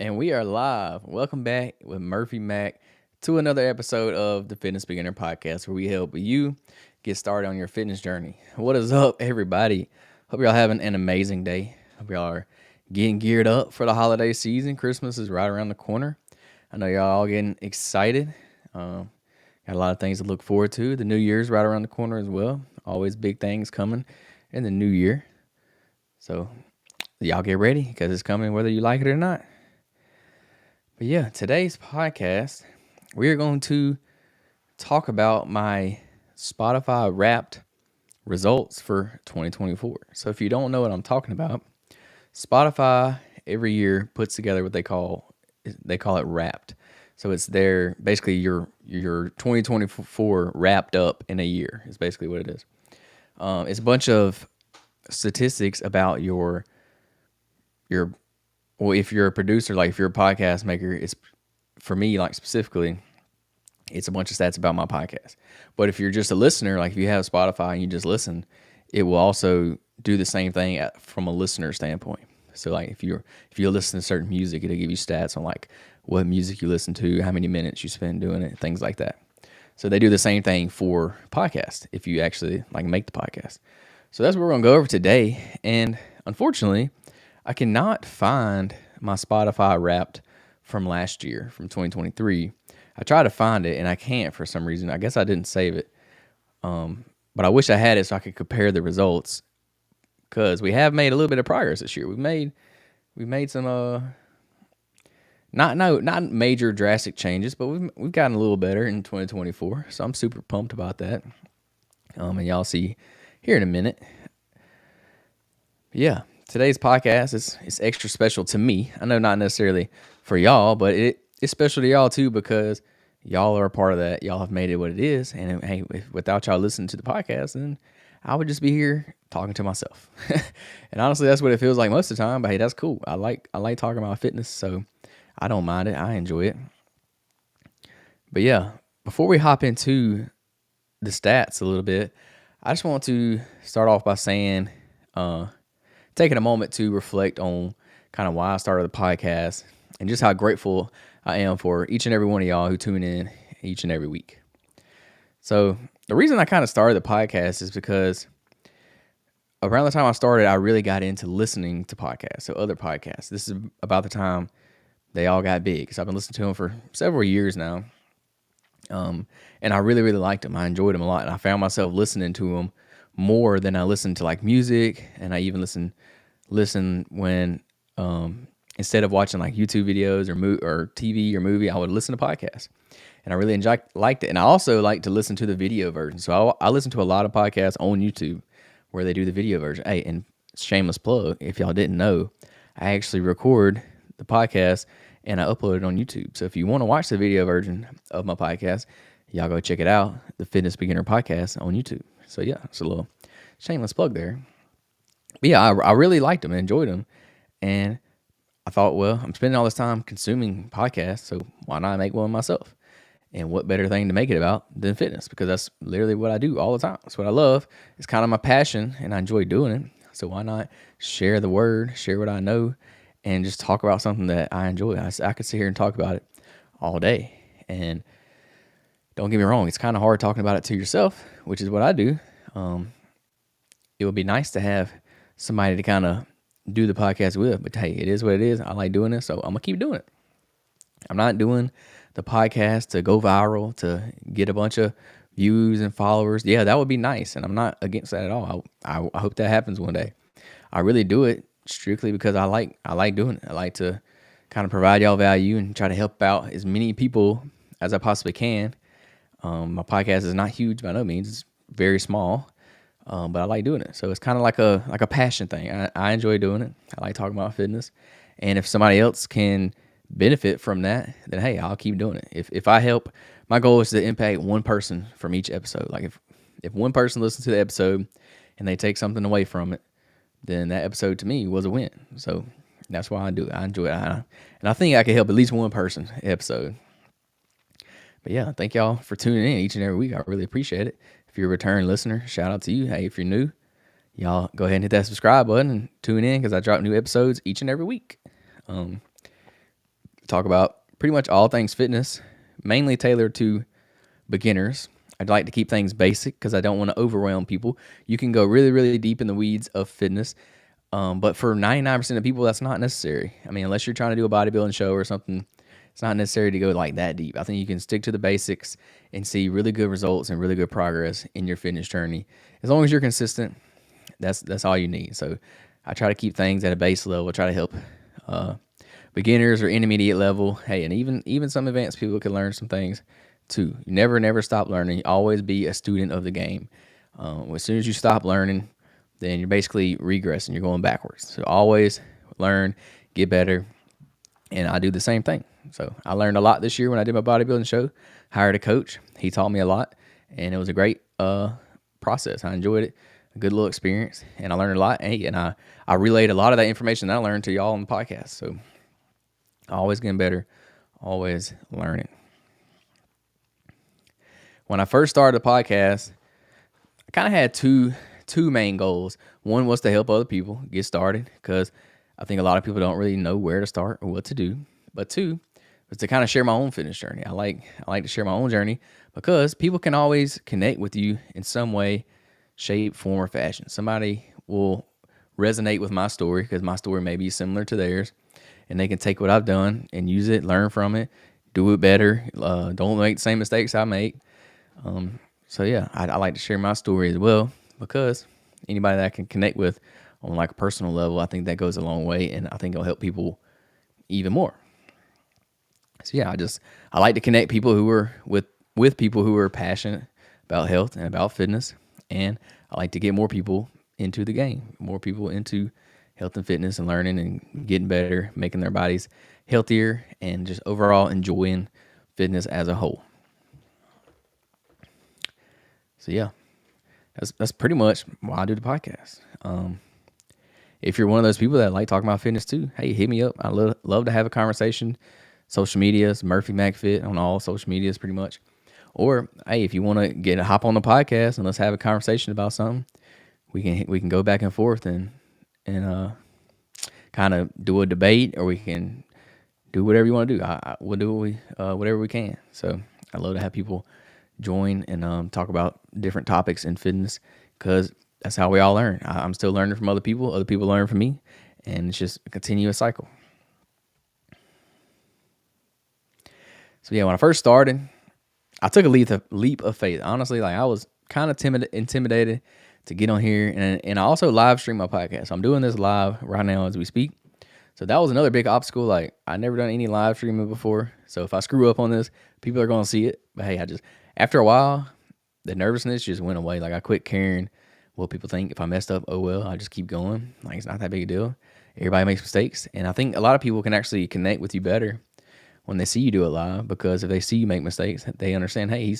And we are live. Welcome back with Murphy Mack to another episode of the Fitness Beginner Podcast, where we help you get started on your fitness journey. What is up, everybody? Hope y'all having an amazing day. Hope y'all are getting geared up for the holiday season. Christmas is right around the corner. I know y'all all getting excited. Got a lot of things to look forward to. The New Year's right around the corner as well. Always big things coming in the new year. So y'all get ready because it's coming whether you like it or not. But yeah, today's podcast, we're going to talk about my Spotify Wrapped results for 2024. So if you don't know what I'm talking about, Spotify every year puts together what they call it Wrapped. So it's basically your 2024 wrapped up in a year is basically what it is. It's a bunch of statistics about your well, if you're a producer, like if you're a podcast maker, it's for me, like specifically, it's a bunch of stats about my podcast. But if you're just a listener, like if you have Spotify and you just listen, it will also do the same thing from a listener standpoint. So like if you listen to certain music, it'll give you stats on like what music you listen to, how many minutes you spend doing it, things like that. So they do the same thing for podcasts if you actually like make the podcast. So that's what we're gonna go over today. And unfortunately, I cannot find my Spotify Wrapped from last year, from 2023. I tried to find it and I can't for some reason. I guess I didn't save it. But I wish I had it so I could compare the results, because we have made a little bit of progress this year. We've made some not major drastic changes, but we've gotten a little better in 2024. So I'm super pumped about that. And y'all see here in a minute. Yeah. Today's podcast is extra special to me. I know not necessarily for y'all, but it's special to y'all too, because y'all are a part of that. Y'all have made it what it is. And hey, without y'all listening to the podcast, then I would just be here talking to myself. And honestly, that's what it feels like most of the time. But hey, that's cool. I like talking about fitness, so I don't mind it. I enjoy it. But yeah, before we hop into the stats a little bit, I just want to start off by saying, taking a moment to reflect on kind of why I started the podcast and just how grateful I am for each and every one of y'all who tune in each and every week. So the reason I kind of started the podcast is because around the time I started, I really got into listening to podcasts, so other podcasts. This is about the time they all got big. So I've been listening to them for several years now. And I really, really liked them. I enjoyed them a lot. And I found myself listening to them more than I listened to like music. And I even listen when, instead of watching like YouTube videos or TV or movie, I would listen to podcasts. And I really liked it. And I also like to listen to the video version. So I listen to a lot of podcasts on YouTube where they do the video version. Hey, and shameless plug, if y'all didn't know, I actually record the podcast and I upload it on YouTube. So if you want to watch the video version of my podcast, y'all go check it out, the Fitness Beginner Podcast on YouTube. So yeah, it's a little shameless plug there. But yeah, I really liked them and enjoyed them. And I thought, well, I'm spending all this time consuming podcasts, so why not make one myself? And what better thing to make it about than fitness? Because that's literally what I do all the time. That's what I love. It's kind of my passion, and I enjoy doing it. So why not share the word, share what I know, and just talk about something that I enjoy? I could sit here and talk about it all day. And don't get me wrong, it's kind of hard talking about it to yourself, which is what I do. It would be nice to have somebody to kind of do the podcast with, but hey, it is what it is. I like doing it, so I'm gonna keep doing it. I'm not doing the podcast to go viral, to get a bunch of views and followers. Yeah, that would be nice, and I'm not against that at all. I hope that happens one day. I really do it strictly because I like doing it. I like to kind of provide y'all value and try to help out as many people as I possibly can. My podcast is not huge by no means; it's very small. But I like doing it. So it's kind of like a passion thing. I enjoy doing it. I like talking about fitness. And if somebody else can benefit from that, then hey, I'll keep doing it. If I help, my goal is to impact one person from each episode. Like if one person listens to the episode and they take something away from it, then that episode to me was a win. So that's why I do it. I enjoy it. And I think I can help at least one person episode. But yeah, thank y'all for tuning in each and every week. I really appreciate it. If you're a return listener, shout out to you. Hey, if you're new, y'all go ahead and hit that subscribe button and tune in because I drop new episodes each and every week. talk about pretty much all things fitness, mainly tailored to beginners. I'd like to keep things basic because I don't want to overwhelm people. You can go really, really deep in the weeds of fitness, but for 99% of people, that's not necessary. I mean, unless you're trying to do a bodybuilding show or something, it's not necessary to go like that deep. I think you can stick to the basics and see really good results and really good progress in your fitness journey. As long as you're consistent, that's all you need. So I try to keep things at a base level, try to help uh, beginners or intermediate level. Hey, and even some advanced people can learn some things too. You never stop learning. You always be a student of the game. As soon as you stop learning, then you're basically regressing. You're going backwards. So always learn, get better, and I do the same thing. So I learned a lot this year when I did my bodybuilding show. Hired a coach. He taught me a lot, and it was a great process. I enjoyed it. A good little experience, and I learned a lot. And I relayed a lot of that information that I learned to y'all on the podcast. So always getting better, always learning. When I first started the podcast, I kind of had two main goals. One was to help other people get started because I think a lot of people don't really know where to start or what to do. But two was to kind of share my own fitness journey. I like to share my own journey because people can always connect with you in some way, shape, form, or fashion. Somebody will resonate with my story because my story may be similar to theirs, and they can take what I've done and use it, learn from it, do it better. Don't make the same mistakes I make. So yeah, I like to share my story as well because anybody that I can connect with on like a personal level, I think that goes a long way, and I think it'll help people even more. So yeah, I like to connect people who are with people who are passionate about health and about fitness, and I like to get more people into the game, more people into health and fitness and learning and getting better, making their bodies healthier, and just overall enjoying fitness as a whole. So yeah, that's pretty much why I do the podcast. If you're one of those people that like talking about fitness too, hey, hit me up. I love to have a conversation. Social medias, Murphy McFit on all social medias pretty much. Or hey, if you want to hop on the podcast and let's have a conversation about something, we can go back and forth and kind of do a debate, or we can do whatever you want to do. We'll do whatever we can. So I love to have people join and talk about different topics in fitness because that's how we all learn. I'm still learning from other people learn from me, and it's just a continuous cycle. So yeah, when I first started, I took a leap of faith. Honestly, like I was kind of intimidated to get on here, and I also live stream my podcast. So I'm doing this live right now as we speak. So that was another big obstacle. Like I never done any live streaming before. So if I screw up on this, people are going to see it. But hey, after a while, the nervousness just went away. Like I quit caring what people think. If I messed up, oh well, I just keep going. Like it's not that big a deal. Everybody makes mistakes. And I think a lot of people can actually connect with you better when they see you do it live, because if they see you make mistakes, they understand, hey,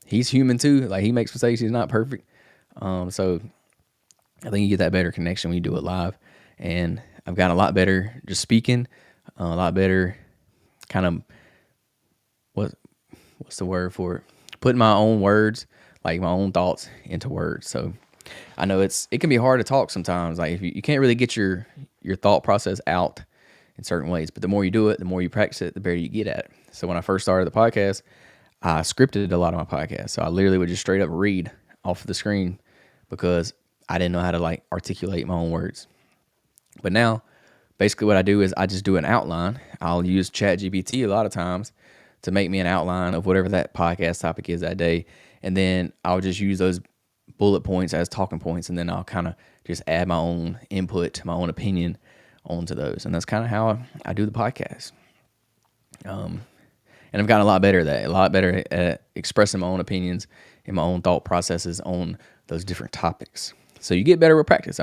he's human too. Like he makes mistakes. He's not perfect. So I think you get that better connection when you do it live. And I've gotten a lot better just speaking, a lot better kind of what's the word for it? Putting my own words, like my own thoughts into words. So I know it can be hard to talk sometimes. Like if you can't really get your thought process out in certain ways, but the more you do it, the more you practice it, the better you get at it. So when I first started the podcast, I scripted a lot of my podcasts. So I literally would just straight up read off of the screen because I didn't know how to like articulate my own words. But now, basically what I do is I just do an outline. I'll use ChatGPT a lot of times to make me an outline of whatever that podcast topic is that day. And then I'll just use those bullet points as talking points, and then I'll kind of just add my own input, my own opinion onto those. And that's kind of how I do the podcast. And I've gotten a lot better at that, a lot better at expressing my own opinions and my own thought processes on those different topics. So you get better with practice.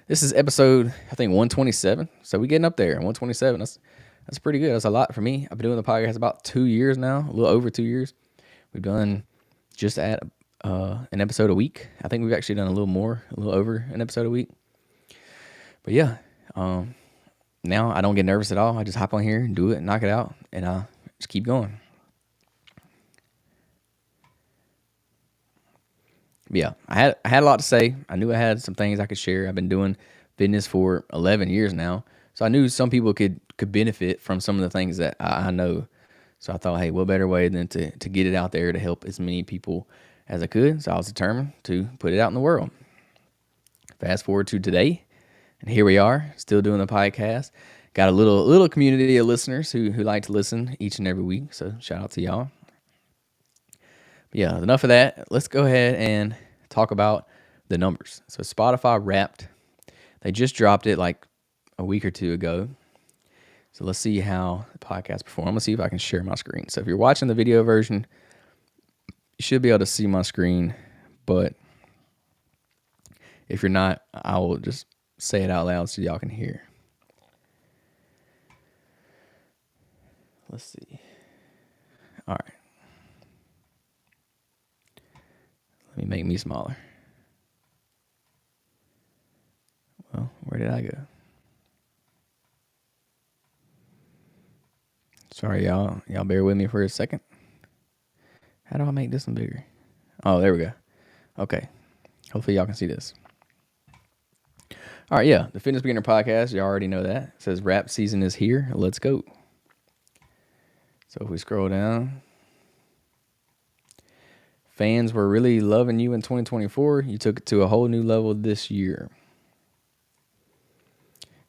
This is episode, I think 127. So we're getting up there. 127, that's pretty good. That's a lot for me. I've been doing the podcast about 2 years now, a little over 2 years. We've done just at an episode a week. I think we've actually done a little over an episode a week. But yeah, now I don't get nervous at all. I just hop on here and do it and knock it out, and just keep going. But yeah, I had a lot to say. I knew I had some things I could share. I've been doing fitness for 11 years now. So I knew some people could benefit from some of the things that I know. So I thought, hey, what better way than to get it out there to help as many people as I could. So I was determined to put it out in the world. Fast forward to today, and here we are, still doing the podcast. Got a little community of listeners who like to listen each and every week. So shout out to y'all. But yeah, enough of that. Let's go ahead and talk about the numbers. So Spotify Wrapped. They just dropped it like a week or two ago. So let's see how the podcast performed. I'm going to see if I can share my screen. So if you're watching the video version, you should be able to see my screen. But if you're not, I will just say it out loud so y'all can hear. Let's see. All right. Let me make me smaller. Well, where did I go? Sorry, y'all. Y'all bear with me for a second. How do I make this one bigger? Oh, there we go. Okay. Hopefully y'all can see this. All right, yeah. The Fitness Beginner Podcast, you already know that. It says rap season is here. Let's go. So if we scroll down. Fans were really loving you in 2024. You took it to a whole new level this year.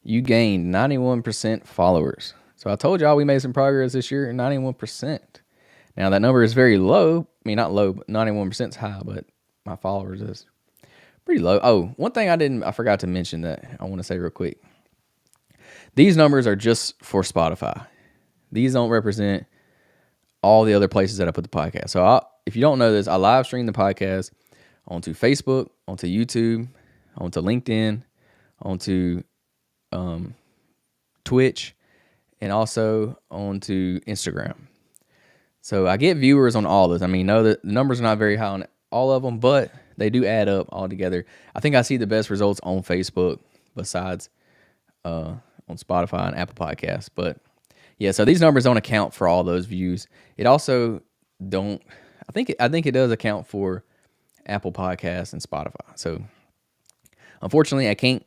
You gained 91% followers. So I told y'all we made some progress this year, 91%. Now that number is very low. I mean, not low, but 91% is high, but my followers is pretty low. Oh, one thing I forgot to mention that I want to say real quick. These numbers are just for Spotify. These don't represent all the other places that I put the podcast. So if you don't know this, I live stream the podcast onto Facebook, onto YouTube, onto LinkedIn, onto Twitch, and also onto Instagram. So I get viewers on all those. I mean, no, the numbers are not very high on all of them, but they do add up all together. I think I see the best results on Facebook besides on Spotify and Apple Podcasts. But yeah, so these numbers don't account for all those views. It also don't. I think it does account for Apple Podcasts and Spotify. So unfortunately, I can't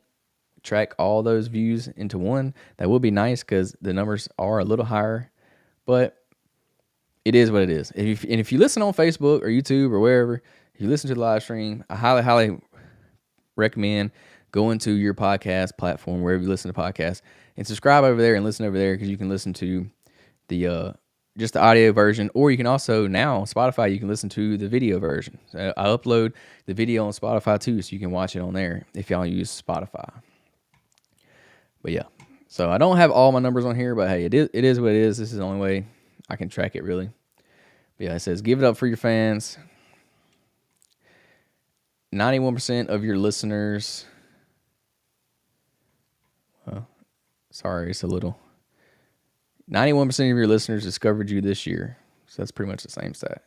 track all those views into one. That would be nice because the numbers are a little higher, but it is what it is. If you listen on Facebook or YouTube or wherever, if you listen to the live stream, I highly recommend going to your podcast platform, wherever you listen to podcasts, and subscribe over there and listen over there because you can listen to the just the audio version, or you can also now Spotify, you can listen to the video version. So I upload the video on Spotify too, so you can watch it on there if y'all use Spotify. But yeah, so I don't have all my numbers on here, but hey, it is what it is. This is the only way I can track it really. But yeah, it says give it up for your fans. 91% of your listeners. Well, sorry, it's a little. 91% of your listeners discovered you this year. So that's pretty much the same stat.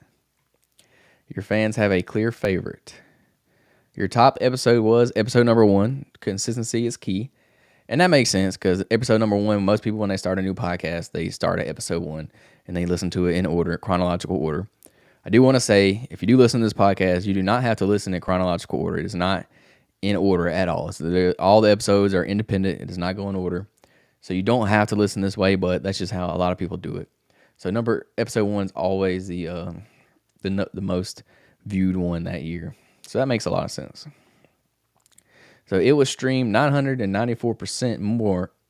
Your fans have a clear favorite. Your top episode was episode number 1. Consistency is key. And that makes sense because episode number 1, most people when they start a new podcast, they start at episode 1 and they listen to it in order, chronological order. I do want to say, if you do listen to this podcast, you do not have to listen in chronological order. It is not in order at all. So all the episodes are independent. It does not go in order. So you don't have to listen this way, but that's just how a lot of people do it. So episode 1 is always the most viewed one that year. So that makes a lot of sense. So it was streamed 994%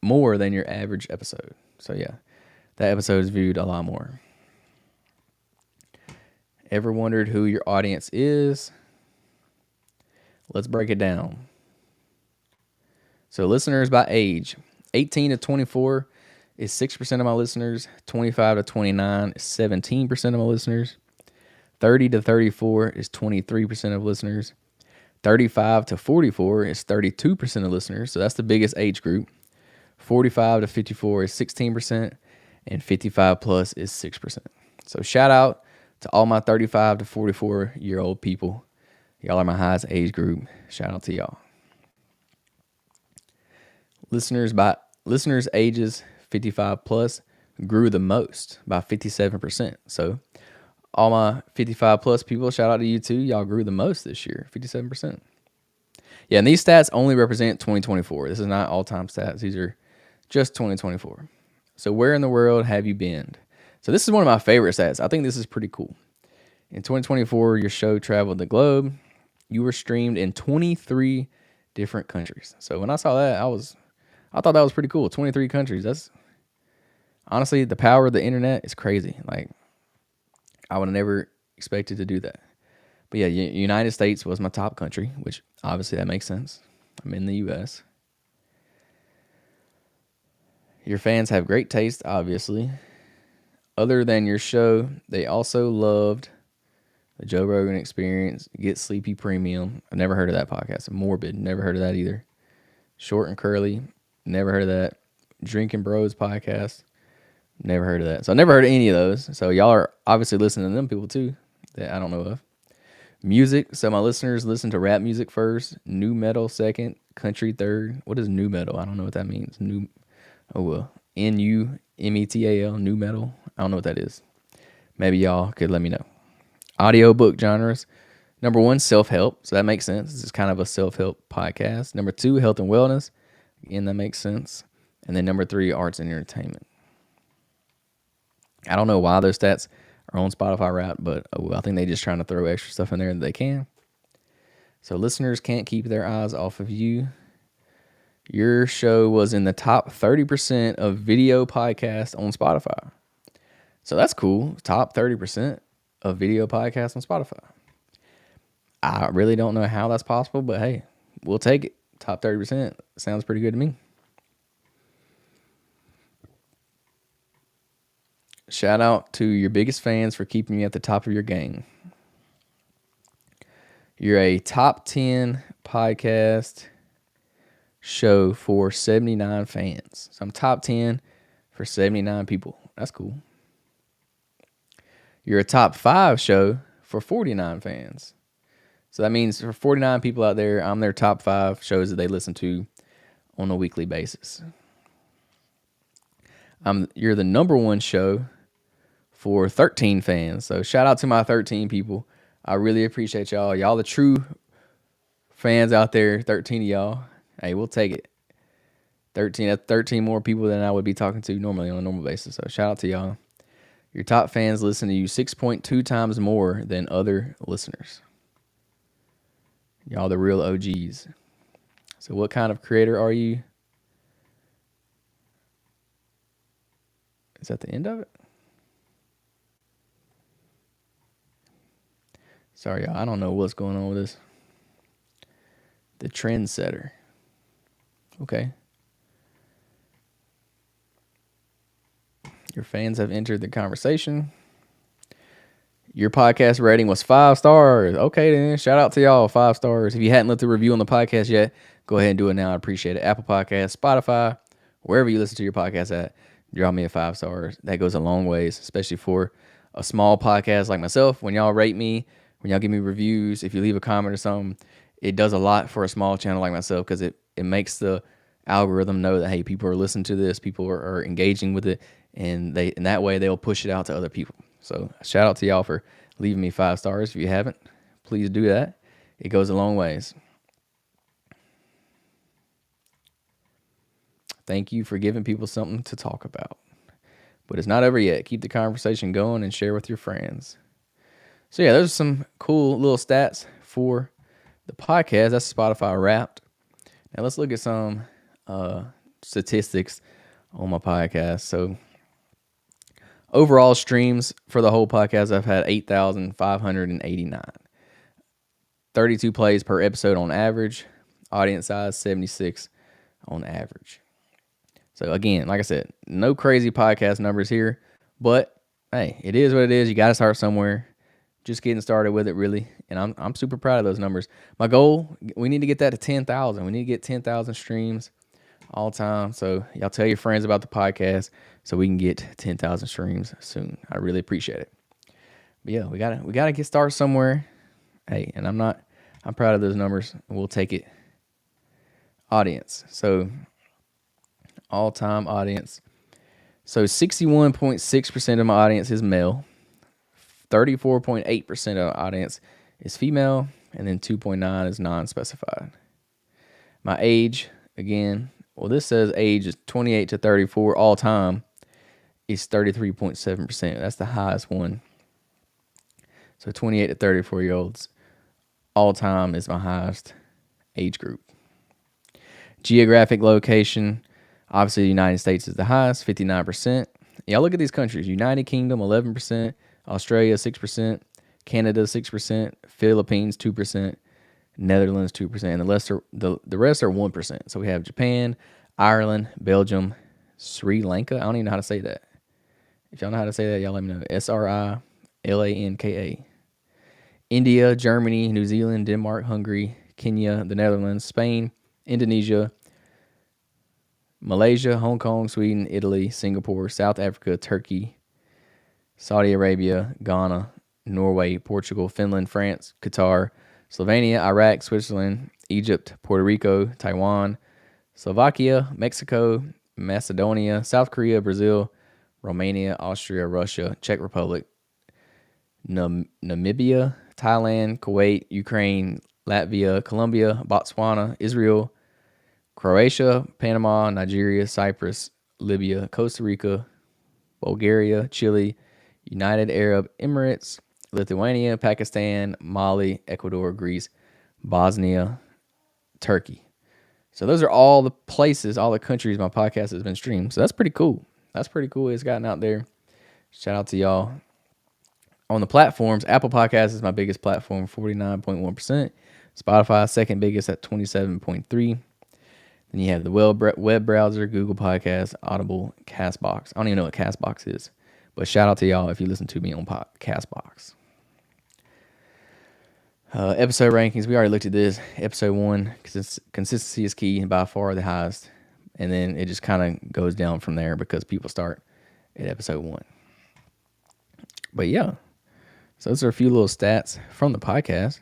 more than your average episode. So yeah, that episode is viewed a lot more. Ever wondered who your audience is? Let's break it down. So listeners by age. 18 to 24 is 6% of my listeners. 25 to 29 is 17% of my listeners. 30 to 34 is 23% of listeners. 35 to 44 is 32% of listeners. So that's the biggest age group. 45 to 54 is 16%. And 55 plus is 6%. So shout out to all my 35 to 44-year-old people. Y'all are my highest age group. Shout out to y'all. Listeners ages 55 plus grew the most by 57%. So all my 55 plus people, shout out to you too. Y'all grew the most this year, 57%. Yeah, and these stats only represent 2024. This is not all-time stats. These are Just 2024. So where in the world have you been? So this is one of my favorite stats. I think this is pretty cool. In 2024, your show traveled the globe. You were streamed in 23 different countries. So when I saw that, I thought that was pretty cool. 23 countries. That's honestly the power of the internet is crazy. Like I would have never expected to do that. But yeah, United States was my top country, which obviously that makes sense. I'm in the US. Your fans have great taste, obviously. Other than your show, they also loved the Joe Rogan Experience, Get Sleepy Premium. I've never heard of that podcast. Morbid, never heard of that either. Short and Curly, never heard of that. Drinking Bros podcast, never heard of that. So I never heard of any of those. So y'all are obviously listening to them people too that I don't know of. Music. So my listeners listen to rap music first, new metal second, country third. What is new metal? I don't know what that means. Numetal, new metal. I don't know what that is. Maybe y'all could let me know. Audiobook genres. Number 1, self-help. So that makes sense. This is kind of a self-help podcast. Number 2, health and wellness. Again, that makes sense. And then number 3, arts and entertainment. I don't know why those stats are on Spotify Wrapped, but I think they're just trying to throw extra stuff in there that they can. So listeners can't keep their eyes off of you. Your show was in the top 30% of video podcasts on Spotify. So that's cool. Top 30% of video podcasts on Spotify. I really don't know how that's possible, but hey, we'll take it. Top 30% sounds pretty good to me. Shout out to your biggest fans for keeping you at the top of your game. You're a top 10 podcast show for 79 fans. So I'm top 10 for 79 people. That's cool. You're a top 5 show for 49 fans. So that means for 49 people out there, I'm their top 5 shows that they listen to on a weekly basis. You're the number 1 show for 13 fans. So shout out to my 13 people. I really appreciate y'all. Y'all the true fans out there, 13 of y'all. Hey, we'll take it. 13 more people than I would be talking to normally on a normal basis. So shout out to y'all. Your top fans listen to you 6.2 times more than other listeners. Y'all the real OGs. So what kind of creator are you? Is that the end of it? Sorry, y'all. I don't know what's going on with this. The trendsetter. Okay. Your fans have entered the conversation. Your podcast rating was 5 stars. Okay, then. Shout out to y'all. 5 stars. If you hadn't left a review on the podcast yet, go ahead and do it now. I appreciate it. Apple Podcasts, Spotify, wherever you listen to your podcast at, drop me a 5 stars. That goes a long ways, especially for a small podcast like myself. When y'all rate me, when y'all give me reviews, if you leave a comment or something, it does a lot for a small channel like myself because it makes the algorithm know that, hey, people are listening to this, people are engaging with it, and that way they'll push it out to other people. So shout out to y'all for leaving me 5 stars. If you haven't, please do that. It goes a long ways. Thank you for giving people something to talk about. But it's not over yet. Keep the conversation going and share with your friends. So yeah, there's some cool little stats for the podcast. That's Spotify Wrapped. Now let's look at some statistics on my podcast. So overall streams for the whole podcast, I've had 8,589. 32 plays per episode on average. Audience size, 76 on average. So again, like I said, no crazy podcast numbers here. But hey, it is what it is. You got to start somewhere. Just getting started with it, really. And I'm super proud of those numbers. My goal, we need to get that to 10,000. We need to get 10,000 streams all time. So y'all tell your friends about the podcast so we can get 10,000 streams soon. I really appreciate it. But yeah, we gotta get started somewhere. Hey, and I'm proud of those numbers. We'll take it. Audience. So all-time audience. So 61.6% of my audience is male. 34.8% of the audience is female, and then 2.9 is non-specified. My age, again, Well, this says age is 28 to 34 all time is 33.7%. That's the highest one. So 28 to 34-year-olds all time is my highest age group. Geographic location, obviously the United States is the highest, 59%. Yeah, look at these countries. United Kingdom, 11%. Australia, 6%. Canada, 6%. Philippines, 2%. Netherlands, 2%. And the rest are 1%. So we have Japan, Ireland, Belgium, Sri Lanka. I don't even know how to say that. If y'all know how to say that, y'all let me know. SRILANKA. India, Germany, New Zealand, Denmark, Hungary, Kenya, the Netherlands, Spain, Indonesia, Malaysia, Hong Kong, Sweden, Italy, Singapore, South Africa, Turkey, Saudi Arabia, Ghana, Norway, Portugal, Finland, France, Qatar, Slovenia, Iraq, Switzerland, Egypt, Puerto Rico, Taiwan, Slovakia, Mexico, Macedonia, South Korea, Brazil, Romania, Austria, Russia, Czech Republic, Namibia, Thailand, Kuwait, Ukraine, Latvia, Colombia, Botswana, Israel, Croatia, Panama, Nigeria, Cyprus, Libya, Costa Rica, Bulgaria, Chile, United Arab Emirates, Lithuania, Pakistan, Mali, Ecuador, Greece, Bosnia, Turkey. So those are all the places, all the countries my podcast has been streamed. So that's pretty cool. That's pretty cool. It's gotten out there. Shout out to y'all. On the platforms, Apple Podcasts is my biggest platform, 49.1%. Spotify, second biggest at 27.3%. Then you have the web browser, Google Podcasts, Audible, Castbox. I don't even know what Castbox is, but shout out to y'all if you listen to me on Castbox. Episode rankings, we already looked at this. Episode 1, consistency is key and by far the highest. And then it just kind of goes down from there because people start at episode 1. But yeah, so those are a few little stats from the podcast.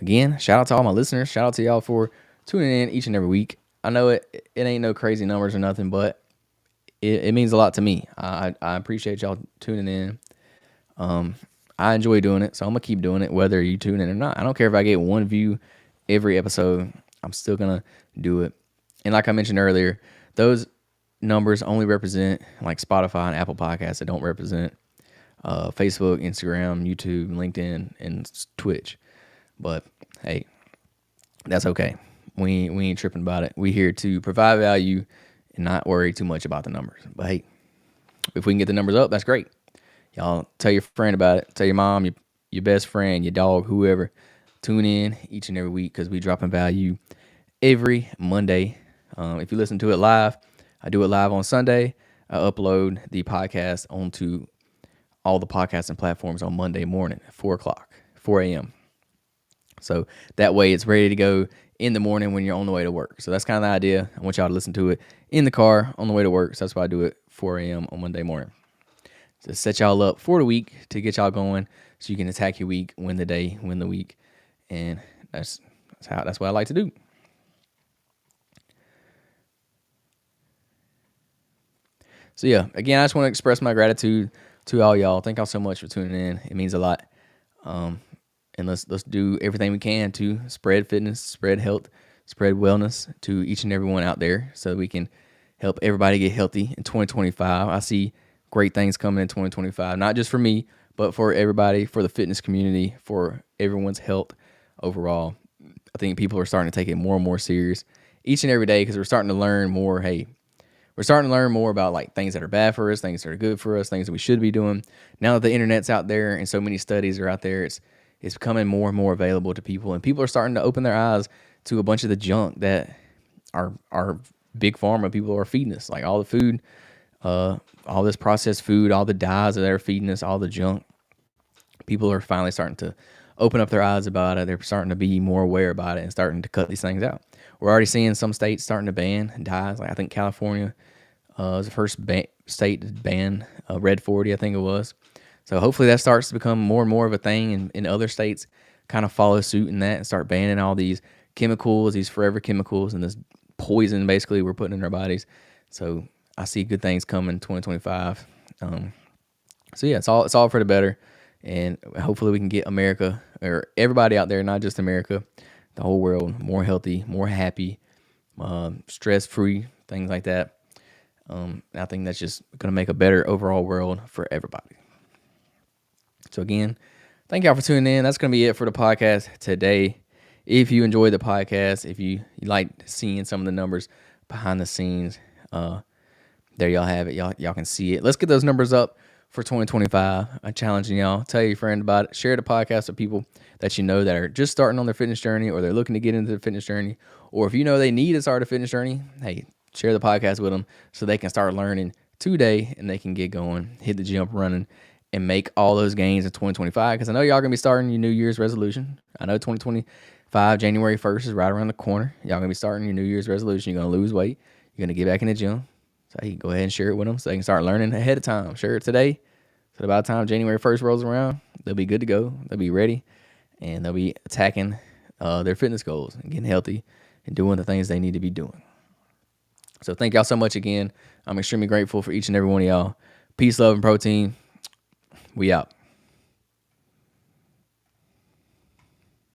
Again, shout out to all my listeners. Shout out to y'all for tuning in each and every week. I know it ain't no crazy numbers or nothing, but it means a lot to me. I appreciate y'all tuning in. I enjoy doing it, so I'm going to keep doing it whether you tune in or not. I don't care if I get one view every episode. I'm still going to do it. And like I mentioned earlier, those numbers only represent like Spotify and Apple Podcasts. They don't represent Facebook, Instagram, YouTube, LinkedIn, and Twitch. But hey, that's okay. We ain't tripping about it. We here to provide value and not worry too much about the numbers. But hey, if we can get the numbers up, that's great. Y'all tell your friend about it. Tell your mom, your best friend, your dog, whoever. Tune in each and every week because we dropping value every Monday. If you listen to it live, I do it live on Sunday. I upload the podcast onto all the podcasting platforms on Monday morning at 4 a.m. So that way it's ready to go in the morning when you're on the way to work. So that's kind of the idea. I want y'all to listen to it in the car on the way to work. So that's why I do it 4 a.m. on Monday morning. To set y'all up for the week, to get y'all going so you can attack your week, win the day, win the week. And that's what I like to do. So yeah, again, I just want to express my gratitude to all y'all. Thank y'all so much for tuning in. It means a lot. And let's do everything we can to spread fitness, spread health, spread wellness to each and every one out there so we can help everybody get healthy in 2025. I see great things coming in 2025, not just for me, but for everybody, for the fitness community, for everyone's health overall. I think people are starting to take it more and more serious each and every day because we're starting to learn more. Hey, we're starting to learn more about like things that are bad for us, things that are good for us, things that we should be doing. Now that the internet's out there and so many studies are out there, it's becoming more and more available to people, and people are starting to open their eyes to a bunch of the junk that our big pharma people are feeding us, like all the food, all this processed food, all the dyes that they're feeding us, all the junk. People are finally starting to open up their eyes about it. They're starting to be more aware about it and starting to cut these things out. We're already seeing some states starting to ban dyes. Like I think California was the first state to ban Red 40, I think it was. So hopefully that starts to become more and more of a thing, and other states kind of follow suit in that and start banning all these chemicals, these forever chemicals, and this poison basically we're putting in our bodies. So I see good things coming in 2025. So yeah, it's all for the better, and hopefully we can get America, or everybody out there, not just America, the whole world, more healthy, more happy, stress-free, things like that. I think that's just going to make a better overall world for everybody. So again, thank y'all for tuning in. That's going to be it for the podcast today. If you enjoyed the podcast, if you like seeing some of the numbers behind the scenes, there y'all have it. Y'all can see it. Let's get those numbers up for 2025. I'm challenging y'all. Tell your friend about it. Share the podcast with people that you know that are just starting on their fitness journey, or they're looking to get into the fitness journey, or if you know they need to start a fitness journey, hey, share the podcast with them so they can start learning today and they can get going, hit the gym running, and make all those gains in 2025. Because I know y'all going to be starting your New Year's resolution. I know 2025, January 1st is right around the corner. Y'all going to be starting your New Year's resolution. You're going to lose weight. You're going to get back in the gym. So you can go ahead and share it with them so they can start learning ahead of time. Share it today. So by the time January 1st rolls around, they'll be good to go. They'll be ready. And they'll be attacking their fitness goals and getting healthy and doing the things they need to be doing. So thank y'all so much again. I'm extremely grateful for each and every one of y'all. Peace, love, and protein. We out.